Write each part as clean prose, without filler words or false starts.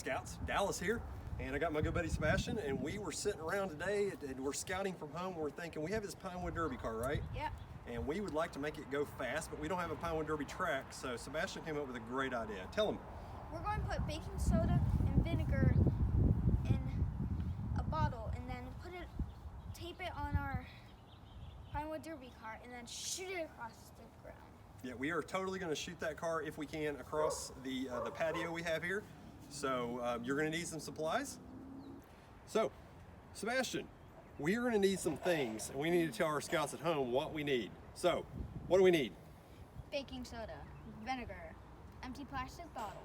Scouts, Dallas here, and I got my good buddy Sebastian, and we were sitting around today, and we're scouting from home, and we're thinking, we have this Pinewood Derby car, right? Yeah. And we would like to make it go fast, but we don't have a Pinewood Derby track, so Sebastian came up with a great idea. Tell him. We're going to put baking soda and vinegar in a bottle, and then tape it on our Pinewood Derby car, and then shoot it across the ground. Yeah, we are totally going to shoot that car, if we can, across the patio we have here. So you're going to need some supplies. So, Sebastian, we are going to need some things, and we need to tell our scouts at home what we need. So, what do we need? Baking soda, vinegar, empty plastic bottle,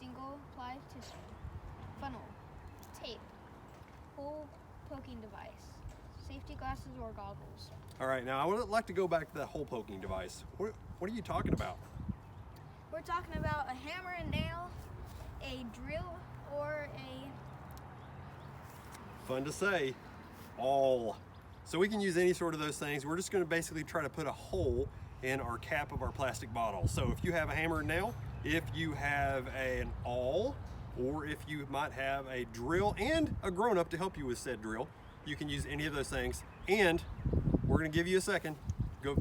single ply tissue, funnel, tape, hole poking device, safety glasses or goggles. All right, now I would like to go back to that hole poking device. What are you talking about? We're talking about a hammer and nail, a drill, or a... Fun to say, awl. So we can use any sort of those things. We're just going to basically try to put a hole in our cap of our plastic bottle. So if you have a hammer and nail, if you have an awl, or if you might have a drill and a grown-up to help you with said drill, you can use any of those things. And we're going to give you a second.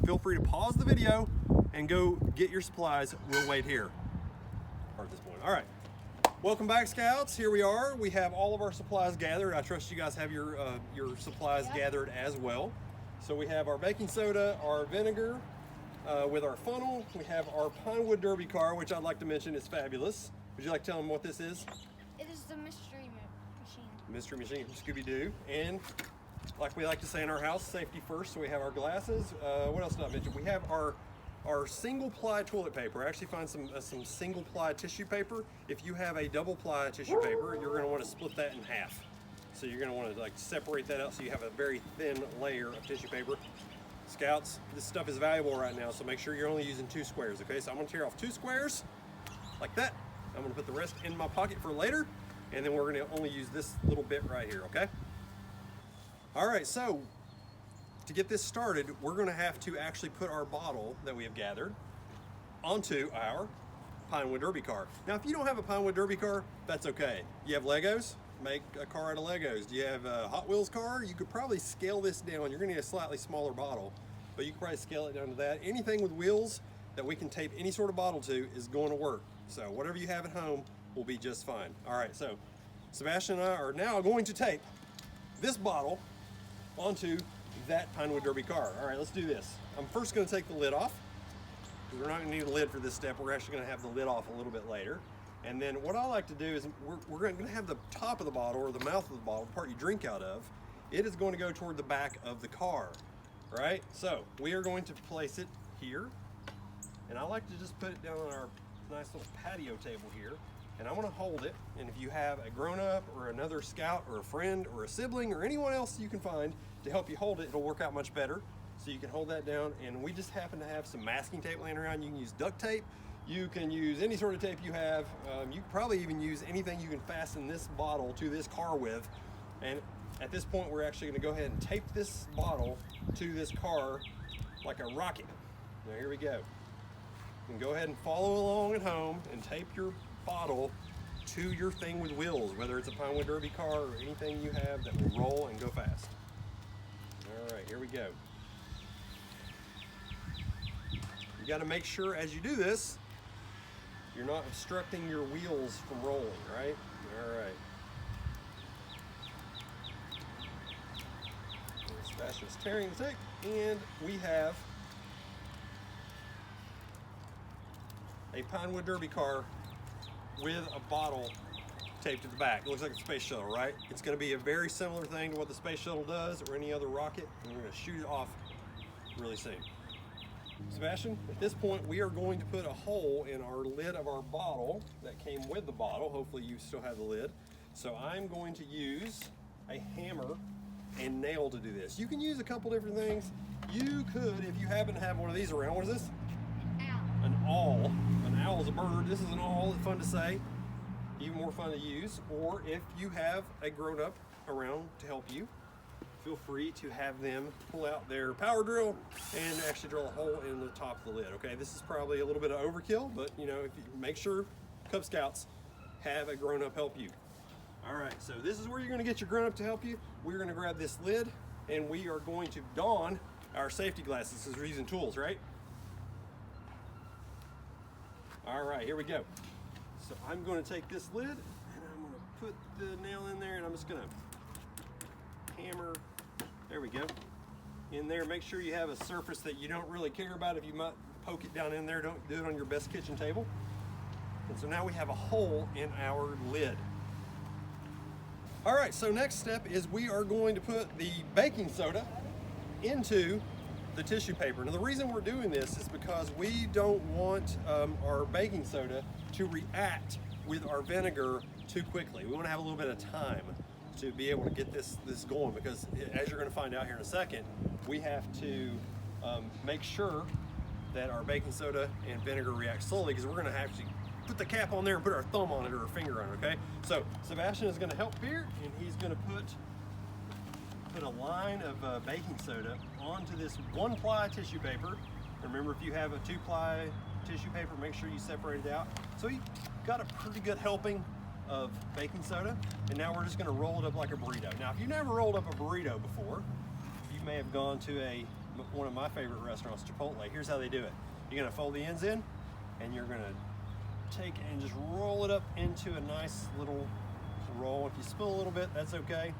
Feel free to pause the video and go get your supplies. We'll wait here. Or at this point. All right. Welcome back, Scouts. Here we are. We have all of our supplies gathered. I trust you guys have your supplies gathered as well. So we have our baking soda, our vinegar, with our funnel. We have our Pinewood Derby car, which I'd like to mention is fabulous. Would you like to tell them what this is? It is the mystery machine. Mystery machine from Scooby-Doo. And like we like to say in our house, safety first. So we have our glasses. What else did I mention? We have our single ply toilet paper. I actually find some single ply tissue paper. If you have a double ply tissue paper, you're going to want to split that in half. So you're going to want to like separate that out so you have a very thin layer of tissue paper. Scouts, this stuff is valuable right now, so make sure you're only using 2 squares, okay? So I'm going to tear off 2 squares like that. I'm going to put the rest in my pocket for later, and then we're going to only use this little bit right here, okay? All right, so to get this started, we're going to have to actually put our bottle that we have gathered onto our Pinewood Derby car. Now, if you don't have a Pinewood Derby car, that's okay. You have Legos? Make a car out of Legos. Do you have a Hot Wheels car? You could probably scale this down. You're going to need a slightly smaller bottle, but you can probably scale it down to that. Anything with wheels that we can tape any sort of bottle to is going to work. So whatever you have at home will be just fine. All right, so Sebastian and I are now going to tape this bottle onto that Pinewood Derby car. All right, let's do this. I'm first going to take the lid off. We're not going to need a lid for this step. We're actually going to have the lid off a little bit later. And then what I like to do is we're going to have the top of the bottle, or the mouth of the bottle, the part you drink out of, it is going to go toward the back of the car, right? So we are going to place it here. And I like to just put it down on our nice little patio table here. And I want to hold it. And if you have a grown-up or another scout or a friend or a sibling or anyone else you can find to help you hold it, it'll work out much better. So you can hold that down. And we just happen to have some masking tape laying around. You can use duct tape. You can use any sort of tape you have. You can probably even use anything you can fasten this bottle to this car with. And at this point, we're actually going to go ahead and tape this bottle to this car like a rocket. Now here we go. You can go ahead and follow along at home and tape your bottle to your thing with wheels, whether it's a Pinewood Derby car or anything you have that will roll and go fast. All right, here we go. You got to make sure as you do this, you're not obstructing your wheels from rolling, right? All right. Sebastian's tearing the tape, and we have a Pinewood Derby car with a bottle taped to the back. It looks like a space shuttle, right? It's going to be a very similar thing to what the space shuttle does or any other rocket, and we're going to shoot it off really soon. Sebastian, at this point we are going to put a hole in our lid of our bottle that came with the bottle. Hopefully you still have the lid. So I'm going to use a hammer and nail to do this. You can use a couple different things. You could, if you happen to have one of these around, what is this? An owl. An owl is a bird. This is an owl. It's fun to say, even more fun to use. Or if you have a grown-up around to help you, feel free to have them pull out their power drill and actually drill a hole in the top of the lid. Okay, this is probably a little bit of overkill, but you know, if you make sure, Cub Scouts, have a grown-up help you. All right, so this is where you're gonna get your grown-up to help you. We're gonna grab this lid and we are going to don our safety glasses because we're using tools, right? All right, here we go. So I'm gonna take this lid and I'm gonna put the nail in there and I'm just gonna hammer, there we go, in there. Make sure you have a surface that you don't really care about. If you might poke it down in there, don't do it on your best kitchen table. And so now we have a hole in our lid. All right, so next step is we are going to put the baking soda into the tissue paper. Now the reason we're doing this is because we don't want our baking soda to react with our vinegar too quickly. We want to have a little bit of time to be able to get this going, because as you're going to find out here in a second, we have to make sure that our baking soda and vinegar react slowly, because we're going to have to put the cap on there and put our thumb on it or our finger on it, okay? So Sebastian is going to help here, and he's going to put a line of baking soda onto this 1-ply tissue paper. Remember, if you have a 2-ply tissue paper, make sure you separate it out. So he got a pretty good helping of baking soda, and now we're just going to roll it up like a burrito. Now, if you've never rolled up a burrito before, you may have gone to one of my favorite restaurants, Chipotle. Here's how they do it. You're going to fold the ends in, and you're going to take and just roll it up into a nice little roll. If you spill a little bit, that's okay.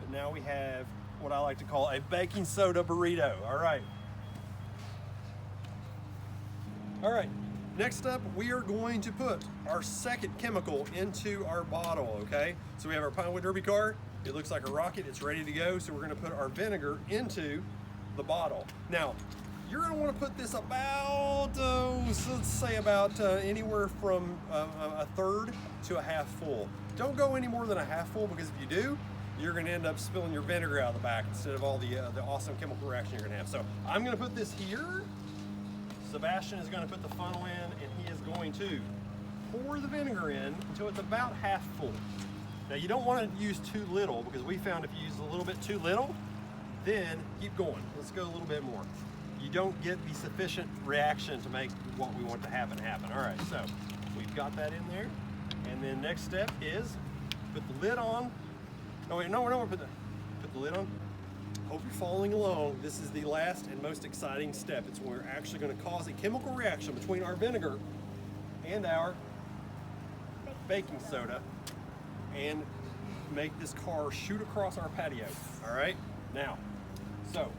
But now we have what I like to call a baking soda burrito. All right. All right. Next up, we are going to put our second chemical into our bottle, okay? So we have our Pinewood Derby car. It looks like a rocket. It's ready to go. So we're going to put our vinegar into the bottle. Now, you're going to want to put this about, let's say about anywhere from a third to a half full. Don't go any more than a half full, because if you do, you're going to end up spilling your vinegar out of the back instead of all the awesome chemical reaction you're going to have. So I'm going to put this here. Sebastian is going to put the funnel in, and he is going to pour the vinegar in until it's about half full. Now you don't want to use too little, because we found if you use a little bit too little, then keep going. Let's go a little bit more. You don't get the sufficient reaction to make what we want to happen. All right, so we've got that in there. And then next step is put the lid on. Oh wait, no, we're not going to put the lid on. Hope you're following along. This is the last and most exciting step. It's when we're actually going to cause a chemical reaction between our vinegar and our baking soda and make this car shoot across our patio. All right, now, so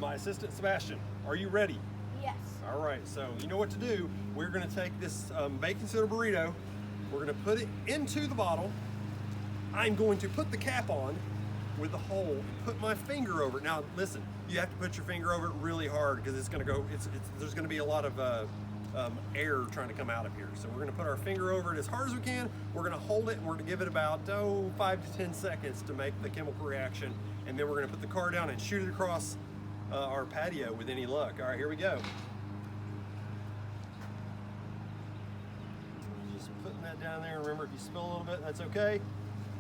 my assistant Sebastian, are you ready? Yes. All right, so you know what to do. We're going to take this baking soda burrito, we're going to put it into the bottle. I'm going to put the cap on with the hole and put my finger over it. Now listen, you have to put your finger over it really hard, because it's going to go, there's going to be a lot of air trying to come out of here. So we're going to put our finger over it as hard as we can. We're going to hold it, and we're going to give it about 5 to 10 seconds to make the chemical reaction, and then we're going to put the car down and shoot it across our patio with any luck. All right, here we go. Just putting that down there. Remember, if you spill a little bit, that's okay.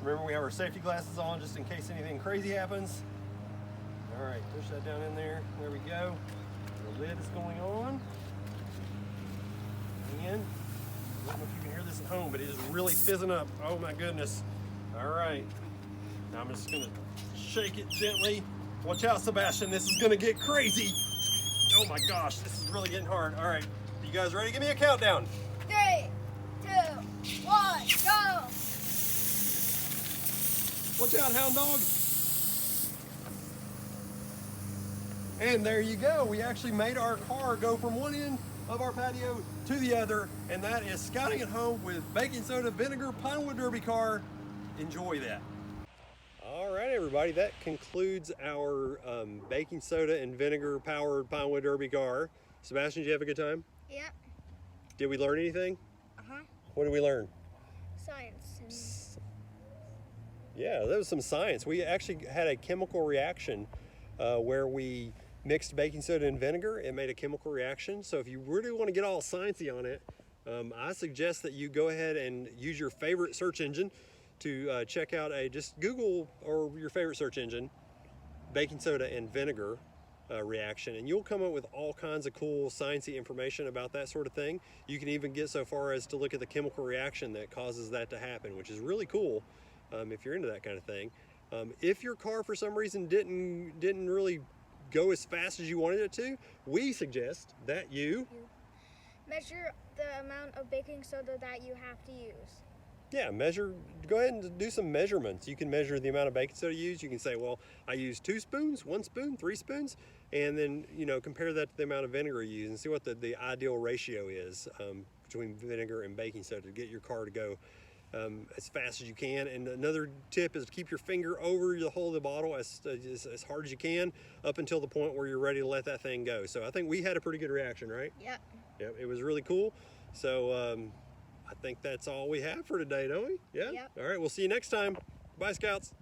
Remember, we have our safety glasses on just in case anything crazy happens. All right, push that down in there. There we go. The lid is going on. And I don't know if you can hear this at home, but it is really fizzing up. Oh my goodness. All right. Now I'm just gonna shake it gently. Watch out, Sebastian, this is gonna get crazy. Oh my gosh, this is really getting hard. All right, you guys ready? Give me a countdown. 3, 2, 1, go! Watch out, hound dog. And there you go. We actually made our car go from one end of our patio to the other, and that is scouting at home with baking soda, vinegar, Pinewood Derby car. Enjoy that. All right, everybody, that concludes our baking soda and vinegar powered Pinewood Derby car. Sebastian, did you have a good time? Yep. Did we learn anything? Uh-huh. What did we learn? Science. Yeah, that was some science. We actually had a chemical reaction where we mixed baking soda and vinegar. It made a chemical reaction. So if you really want to get all sciencey on it, I suggest that you go ahead and use your favorite search engine to check out just Google or your favorite search engine, baking soda and vinegar, reaction, and you'll come up with all kinds of cool sciencey information about that sort of thing. You can even get so far as to look at the chemical reaction that causes that to happen, which is really cool if you're into that kind of thing. If your car for some reason didn't really go as fast as you wanted it to, we suggest that you measure the amount of baking soda that you have to use. Yeah, go ahead and do some measurements. You can measure the amount of baking soda you use. You can say, well, I use 2 spoons, 1 spoon, 3 spoons, and then, compare that to the amount of vinegar you use and see what the ideal ratio is between vinegar and baking soda to get your car to go as fast as you can. And another tip is to keep your finger over the whole of the bottle as hard as you can up until the point where you're ready to let that thing go. So I think we had a pretty good reaction, right? Yep. Yep, it was really cool. So I think that's all we have for today, don't we? Yeah? Yep. All right, we'll see you next time. Bye, Scouts.